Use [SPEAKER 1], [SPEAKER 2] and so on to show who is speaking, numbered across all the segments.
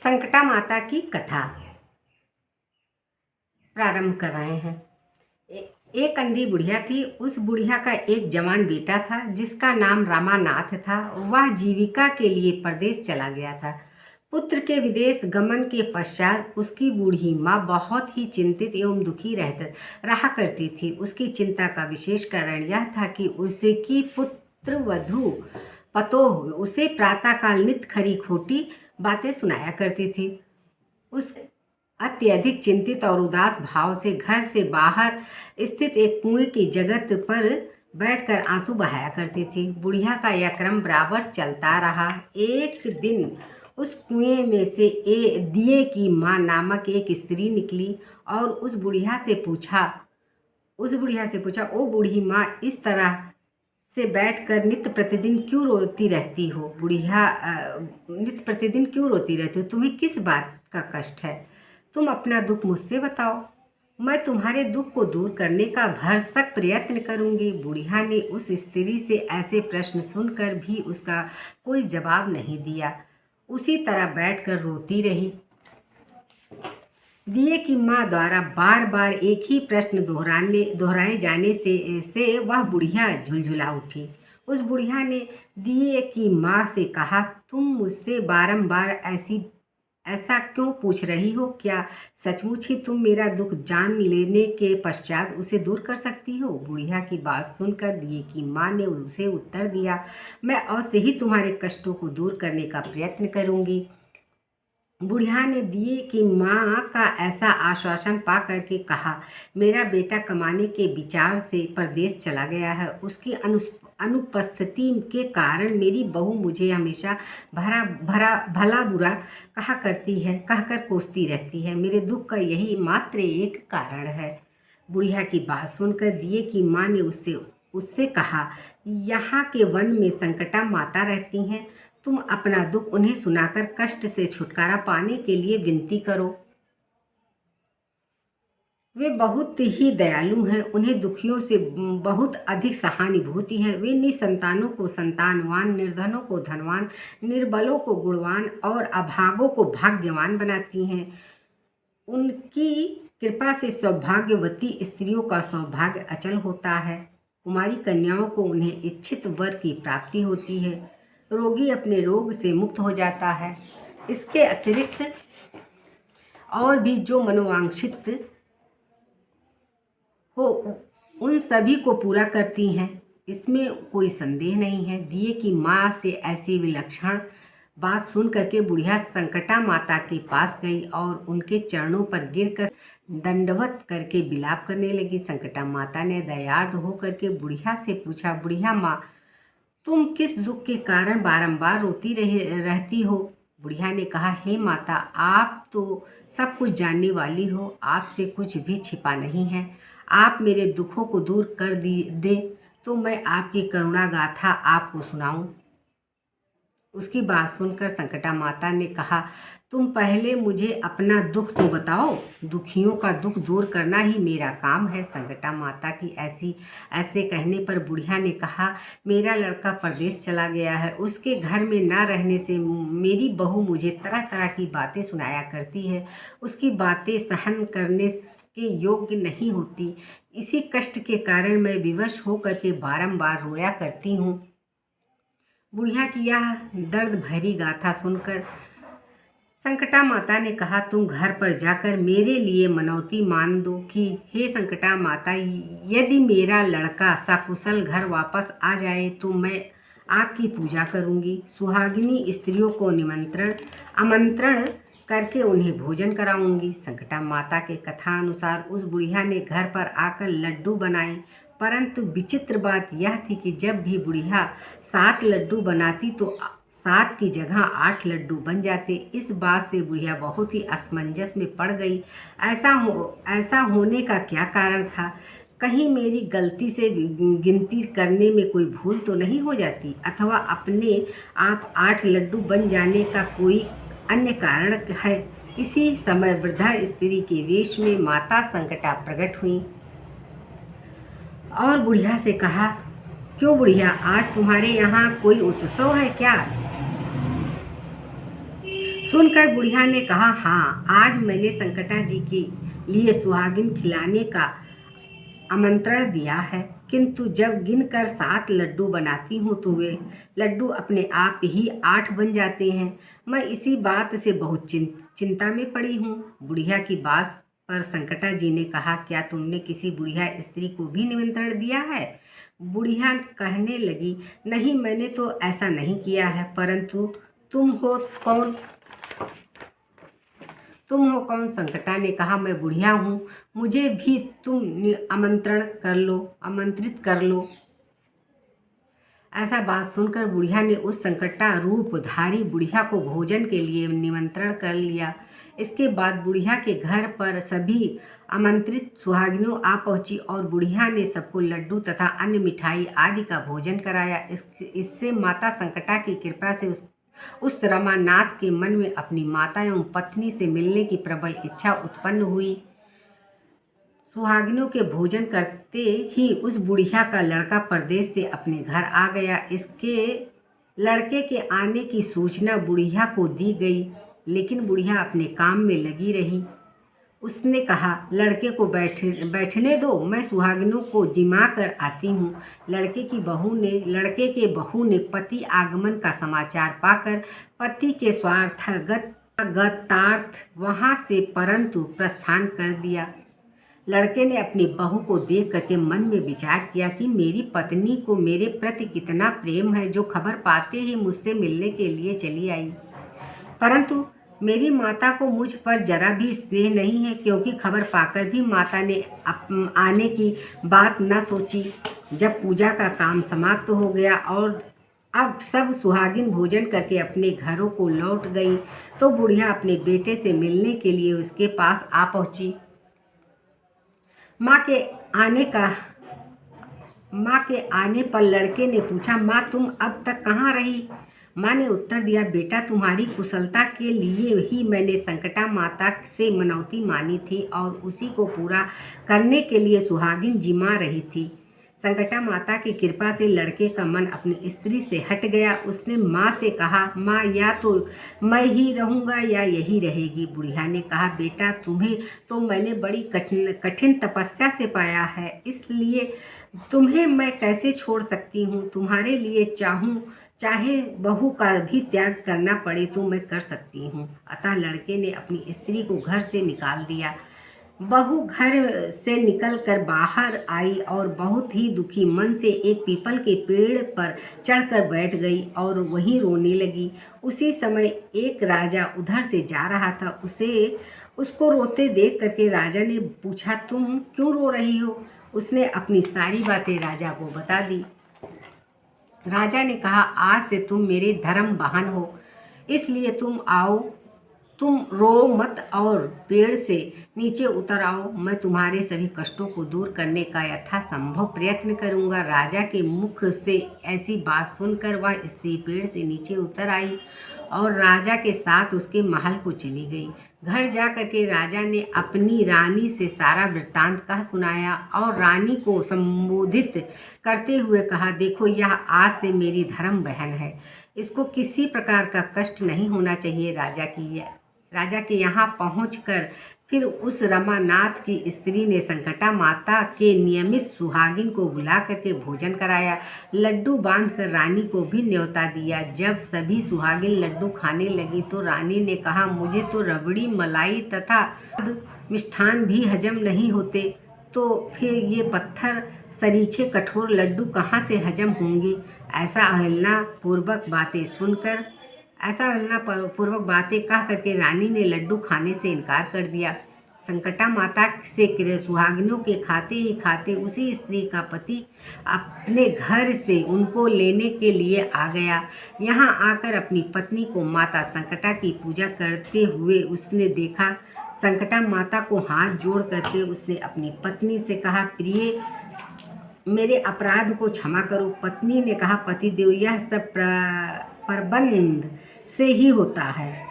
[SPEAKER 1] संकटा माता की कथा प्रारंभ कर रहे हैं। एक अंधी बुढ़िया थी। उस बुढ़िया का एक जवान बेटा था जिसका नाम रामानाथ था। वह जीविका के लिए परदेश चला गया था। पुत्र के विदेश गमन के पश्चात उसकी बूढ़ी माँ बहुत ही चिंतित एवं दुखी रहा करती थी। उसकी चिंता का विशेष कारण यह था कि उसकी पुत्र वधू पतोह उसे प्रातःकाल नित खरी खोटी बातें सुनाया करती थी। उस अत्यधिक चिंतित और उदास भाव से घर से बाहर स्थित एक कुएं की जगत पर बैठकर आंसू बहाया करती थी। बुढ़िया का यह क्रम बराबर चलता रहा। एक दिन उस कुएं में से दिए की माँ नामक एक स्त्री निकली और उस बुढ़िया से पूछा, ओ बूढ़ी माँ, इस तरह से बैठकर नित्य प्रतिदिन क्यों रोती रहती हो? नित्य प्रतिदिन क्यों रोती रहती हो? तुम्हें किस बात का कष्ट है? तुम अपना दुख मुझसे बताओ, मैं तुम्हारे दुख को दूर करने का भरसक प्रयत्न करूंगी। बुढ़िया ने उस स्त्री से ऐसे प्रश्न सुनकर भी उसका कोई जवाब नहीं दिया। उसी तरह बैठकर रोती रही। दिए की माँ द्वारा बार बार एक ही प्रश्न दोहराए जाने से वह बुढ़िया झुलझुला उठी। उस बुढ़िया ने दिए की माँ से कहा, तुम मुझसे बारंबार ऐसा क्यों पूछ रही हो? क्या सचमुच ही तुम मेरा दुख जान लेने के पश्चात उसे दूर कर सकती हो? बुढ़िया की बात सुनकर दिए की माँ ने उसे उत्तर दिया, मैं अवश्य ही तुम्हारे कष्टों को दूर करने का प्रयत्न करूंगी। बुढ़िया ने दिए की माँ का ऐसा आश्वासन पा करके कहा, मेरा बेटा कमाने के विचार से परदेश चला गया है। उसकी अनुपस्थिति के कारण मेरी बहू मुझे हमेशा भला बुरा कहकर कोसती रहती है। मेरे दुख का यही मात्र एक कारण है। बुढ़िया की बात सुनकर दिए की माँ ने उससे कहा, यहाँ के वन में संकटा माता रहती हैं। तुम अपना दुख उन्हें सुनाकर कष्ट से छुटकारा पाने के लिए विनती करो। वे बहुत ही दयालु हैं। उन्हें दुखियों से बहुत अधिक सहानुभूति है। वे निसंतानों को संतानवान, निर्धनों को धनवान, निर्बलों को गुणवान और अभागों को भाग्यवान बनाती हैं। उनकी कृपा से सौभाग्यवती स्त्रियों का सौभाग्य अचल होता है। कुमारी कन्याओं को उन्हें इच्छित वर की प्राप्ति होती है। रोगी अपने रोग से मुक्त हो जाता है। इसके अतिरिक्त और भी जो मनोवांछित हो उन सभी को पूरा करती हैं, इसमें कोई संदेह नहीं है। दिए की माँ से ऐसी विलक्षण बात सुन करके बुढ़िया संकटा माता के पास गई और उनके चरणों पर गिरकर दंडवत करके विलाप करने लगी। संकटा माता ने दयार्द होकर के बुढ़िया से पूछा, बुढ़िया माँ, तुम किस दुख के कारण बारंबार रोती रहती हो? बुढ़िया ने कहा, हे माता, आप तो सब कुछ जानने वाली हो। आपसे कुछ भी छिपा नहीं है। आप मेरे दुखों को दूर कर दे तो मैं आपकी करुणा गाथा आपको सुनाऊं। उसकी बात सुनकर संकटा माता ने कहा, तुम पहले मुझे अपना दुख तो बताओ। दुखियों का दुख दूर करना ही मेरा काम है। संकटा माता की ऐसे कहने पर बुढ़िया ने कहा, मेरा लड़का परदेश चला गया है। उसके घर में न रहने से मेरी बहू मुझे तरह तरह की बातें सुनाया करती है। उसकी बातें सहन करने के योग्य नहीं होती। इसी कष्ट के कारण मैं विवश होकर के बारंबार रोया करती हूँ। बुढ़िया की यह दर्द भरी गाथा सुनकर संकटा माता ने कहा, तुम घर पर जाकर मेरे लिए मनौती मान दो कि हे संकटा माता, यदि मेरा लड़का सकुशल घर वापस आ जाए तो मैं आपकी पूजा करूंगी। सुहागिनी स्त्रियों को आमंत्रण करके उन्हें भोजन कराऊंगी। संकटा माता के कथा अनुसार उस बुढ़िया ने घर पर आकर लड्डू बनाए, परंतु विचित्र बात यह थी कि जब भी बुढ़िया 7 लड्डू बनाती तो 7 की जगह 8 लड्डू बन जाते। इस बात से बुढ़िया बहुत ही असमंजस में पड़ गई। ऐसा होने का क्या कारण था? कहीं मेरी गलती से गिनती करने में कोई भूल तो नहीं हो जाती, अथवा अपने आप 8 लड्डू बन जाने का कोई अन्य कारण है? इसी समय वृद्धा स्त्री के वेश में माता संकटा प्रकट हुई और बुढ़िया से कहा, क्यों बुढ़िया, आज तुम्हारे यहाँ कोई उत्सव है क्या? सुनकर बुढ़िया ने कहा, हाँ, आज मैंने संकटा जी के लिए सुहागिन खिलाने का आमंत्रण दिया है, किंतु जब गिनकर 7 लड्डू बनाती हूँ तो वे लड्डू अपने आप ही 8 बन जाते हैं। मैं इसी बात से बहुत चिंता में पड़ी हूँ। बुढ़िया की बात पर संकटा जी ने कहा, क्या तुमने किसी बुढ़िया स्त्री को भी निमंत्रण दिया है? बुढ़िया कहने लगी, नहीं, मैंने तो ऐसा नहीं किया है, परंतु तुम हो कौन? संकटा ने कहा, मैं बुढ़िया हूँ, मुझे भी तुम आमंत्रित कर लो। ऐसा बात सुनकर बुढ़िया ने उस संकटा रूपधारी बुढ़िया को भोजन के लिए निमंत्रण कर लिया। इसके बाद बुढ़िया के घर पर सभी आमंत्रित सुहागिनों आ पहुंची और बुढ़िया ने सबको लड्डू तथा अन्य मिठाई आदि का भोजन कराया। इससे माता संकटा की कृपा से उस रमानाथ के मन में अपनी माता एवं पत्नी से मिलने की प्रबल इच्छा उत्पन्न हुई। सुहागिनों के भोजन करते ही उस बुढ़िया का लड़का परदेश से अपने घर आ गया। इसके लड़के के आने की सूचना बुढ़िया को दी गई, लेकिन बुढ़िया अपने काम में लगी रही। उसने कहा, लड़के को बैठने दो, मैं सुहागिनों को जिमा कर आती हूँ। लड़के के बहू ने पति आगमन का समाचार पाकर पति के स्वार्थार्थ वहाँ से परंतु प्रस्थान कर दिया। लड़के ने अपनी बहू को देख करके मन में विचार किया कि मेरी पत्नी को मेरे प्रति कितना प्रेम है, जो खबर पाते ही मुझसे मिलने के लिए चली आई। परंतु मेरी माता को मुझ पर जरा भी स्नेह नहीं है, क्योंकि खबर पाकर भी माता ने आने की बात न सोची। जब पूजा का काम समाप्त हो गया और अब सब सुहागिन भोजन करके अपने घरों को लौट गई, तो बुढ़िया अपने बेटे से मिलने के लिए उसके पास आ पहुंची। माँ के आने पर लड़के ने पूछा, माँ, तुम अब तक कहाँ रही? माँ ने उत्तर दिया, बेटा, तुम्हारी कुशलता के लिए ही मैंने संकटा माता से मनौती मानी थी और उसी को पूरा करने के लिए सुहागिन जिमा रही थी। संकटा माता की कृपा से लड़के का मन अपनी स्त्री से हट गया। उसने माँ से कहा, माँ, या तो मैं ही रहूँगा या यही रहेगी। बुढ़िया ने कहा, बेटा, तुम्हें तो मैंने बड़ी कठिन तपस्या से पाया है, इसलिए तुम्हें मैं कैसे छोड़ सकती हूँ। तुम्हारे लिए चाहे बहू का भी त्याग करना पड़े तो मैं कर सकती हूँ। अतः लड़के ने अपनी स्त्री को घर से निकाल दिया। बहू घर से निकलकर बाहर आई और बहुत ही दुखी मन से एक पीपल के पेड़ पर चढ़कर बैठ गई और वहीं रोने लगी। उसी समय एक राजा उधर से जा रहा था। उसको रोते देख करके राजा ने पूछा, तुम क्यों रो रही हो? उसने अपनी सारी बातें राजा को बता दी। राजा ने कहा, आज से तुम मेरे धर्म बहन हो, इसलिए तुम रो मत और पेड़ से नीचे उतर आओ। मैं तुम्हारे सभी कष्टों को दूर करने का यथासंभव प्रयत्न करूंगा। राजा के मुख से ऐसी बात सुनकर वह स्त्री पेड़ से नीचे उतर आई और राजा के साथ उसके महल को चली गई। घर जा करके राजा ने अपनी रानी से सारा वृत्तांत कह सुनाया और रानी को संबोधित करते हुए कहा, देखो, यह आज से मेरी धर्म बहन है, इसको किसी प्रकार का कष्ट नहीं होना चाहिए। राजा के यहाँ पहुंचकर फिर उस रमानाथ की स्त्री ने संकटा माता के नियमित सुहागिन को बुला करके भोजन कराया। लड्डू बांधकर रानी को भी न्योता दिया। जब सभी सुहागिन लड्डू खाने लगी तो रानी ने कहा, मुझे तो रबड़ी, मलाई तथा मिष्ठान भी हजम नहीं होते, तो फिर ये पत्थर सरीखे कठोर लड्डू कहाँ से हजम होंगे? ऐसा अवहेलना पूर्वक बातें कह करके रानी ने लड्डू खाने से इनकार कर दिया। संकटा माता से सुहागिनों के खाते ही खाते उसी स्त्री का पति अपने घर से उनको लेने के लिए आ गया। यहाँ आकर अपनी पत्नी को माता संकटा की पूजा करते हुए उसने देखा। संकटा माता को हाथ जोड़ करके उसने अपनी पत्नी से कहा, प्रिय, मेरे अपराध को क्षमा करो। पत्नी ने कहा, पतिदेव, यह सब प्रबंध से ही होता है,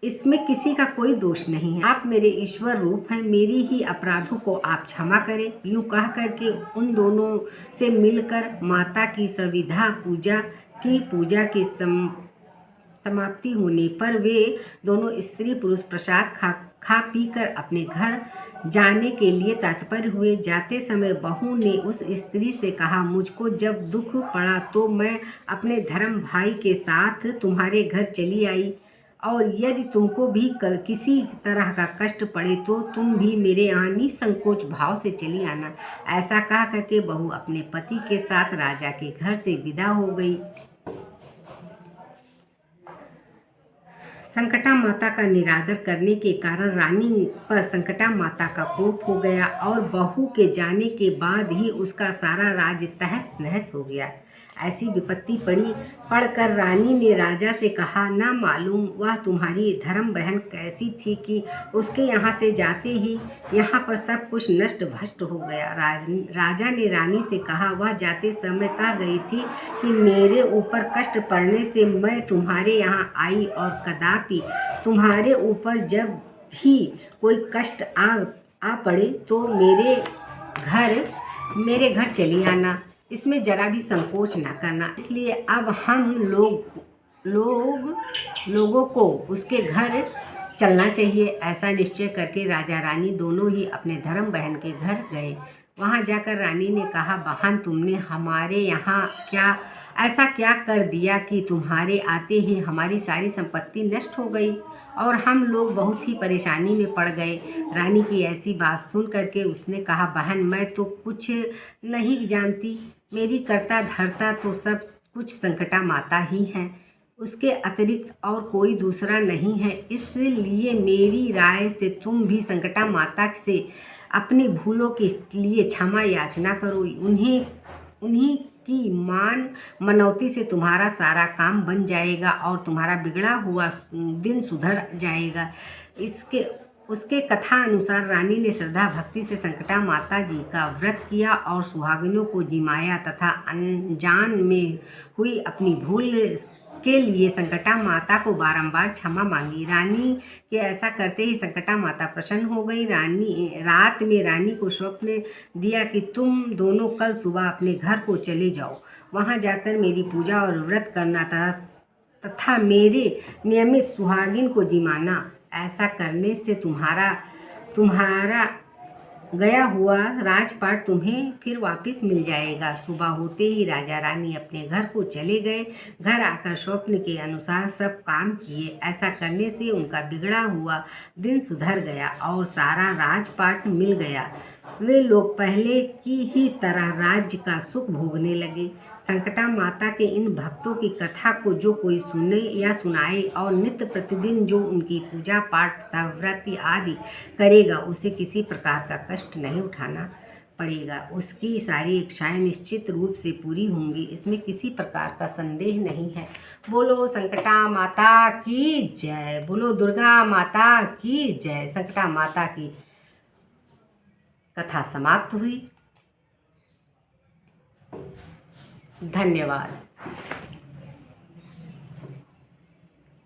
[SPEAKER 1] इसमें किसी का कोई दोष नहीं है। आप मेरे ईश्वर रूप हैं, मेरी ही अपराधों को आप क्षमा करें। यूँ कह करके उन दोनों से मिलकर माता की सविधा पूजा की समाप्ति होने पर वे दोनों स्त्री पुरुष प्रसाद खा पी कर अपने घर जाने के लिए तत्पर हुए। जाते समय बहू ने उस स्त्री से कहा, मुझको जब दुख पड़ा तो मैं अपने धर्म भाई के साथ तुम्हारे घर चली आई, और यदि तुमको भी किसी तरह का कष्ट पड़े तो तुम भी मेरे यहाँ निसंकोच भाव से चली आना। ऐसा कह करके बहू अपने पति के साथ राजा के घर से विदा हो गई। संकटा माता का निरादर करने के कारण रानी पर संकटा माता का कोप हो गया और बहू के जाने के बाद ही उसका सारा राज्य तहस नहस हो गया। ऐसी विपत्ति पड़कर रानी ने राजा से कहा, ना मालूम वह तुम्हारी धर्म बहन कैसी थी कि उसके यहाँ से जाते ही यहाँ पर सब कुछ नष्ट भ्रष्ट हो गया। राजा ने रानी से कहा, वह जाते समय कह गई थी कि मेरे ऊपर कष्ट पड़ने से मैं तुम्हारे यहाँ आई, और कदापि तुम्हारे ऊपर जब भी कोई कष्ट आ पड़े तो मेरे घर चली आना, इसमें जरा भी संकोच न करना। इसलिए अब हम लोगों को उसके घर चलना चाहिए। ऐसा निश्चय करके राजा रानी दोनों ही अपने धर्म बहन के घर गए। वहाँ जाकर रानी ने कहा, बहन तुमने हमारे यहाँ ऐसा क्या कर दिया कि तुम्हारे आते ही हमारी सारी संपत्ति नष्ट हो गई और हम लोग बहुत ही परेशानी में पड़ गए। रानी की ऐसी बात सुन करके उसने कहा, बहन मैं तो कुछ नहीं जानती, मेरी कर्ता धर्ता तो सब कुछ संकटा माता ही है, उसके अतिरिक्त और कोई दूसरा नहीं है। इसलिए मेरी राय से तुम भी संकटा माता से अपनी भूलों के लिए क्षमा याचना करो। उन्हीं की मनौती से तुम्हारा सारा काम बन जाएगा और तुम्हारा बिगड़ा हुआ दिन सुधर जाएगा। उसके कथा अनुसार रानी ने श्रद्धा भक्ति से संकटा माता जी का व्रत किया और सुहागिनों को जिमाया तथा अनजान में हुई अपनी भूल के लिए संकटा माता को बारंबार क्षमा मांगी। रानी के ऐसा करते ही संकटा माता प्रसन्न हो गई। रात में रानी को स्वप्न दिया कि तुम दोनों कल सुबह अपने घर को चले जाओ, वहां जाकर मेरी पूजा और व्रत करना तथा मेरे नियमित सुहागिन को जिमाना। ऐसा करने से तुम्हारा गया हुआ राजपाट तुम्हें फिर वापस मिल जाएगा। सुबह होते ही राजा रानी अपने घर को चले गए। घर आकर स्वप्न के अनुसार सब काम किए। ऐसा करने से उनका बिगड़ा हुआ दिन सुधर गया और सारा राजपाट मिल गया। वे लोग पहले की ही तरह राज्य का सुख भोगने लगे। संकटा माता के इन भक्तों की कथा को जो कोई सुने या सुनाए और नित्य प्रतिदिन जो उनकी पूजा पाठ तथा व्रत आदि करेगा, उसे किसी प्रकार का कष्ट नहीं उठाना पड़ेगा। उसकी सारी इच्छाएं निश्चित रूप से पूरी होंगी, इसमें किसी प्रकार का संदेह नहीं है। बोलो संकटा माता की जय, बोलो दुर्गा माता की जय। संकटा माता की कथा समाप्त हुई। धन्यवाद।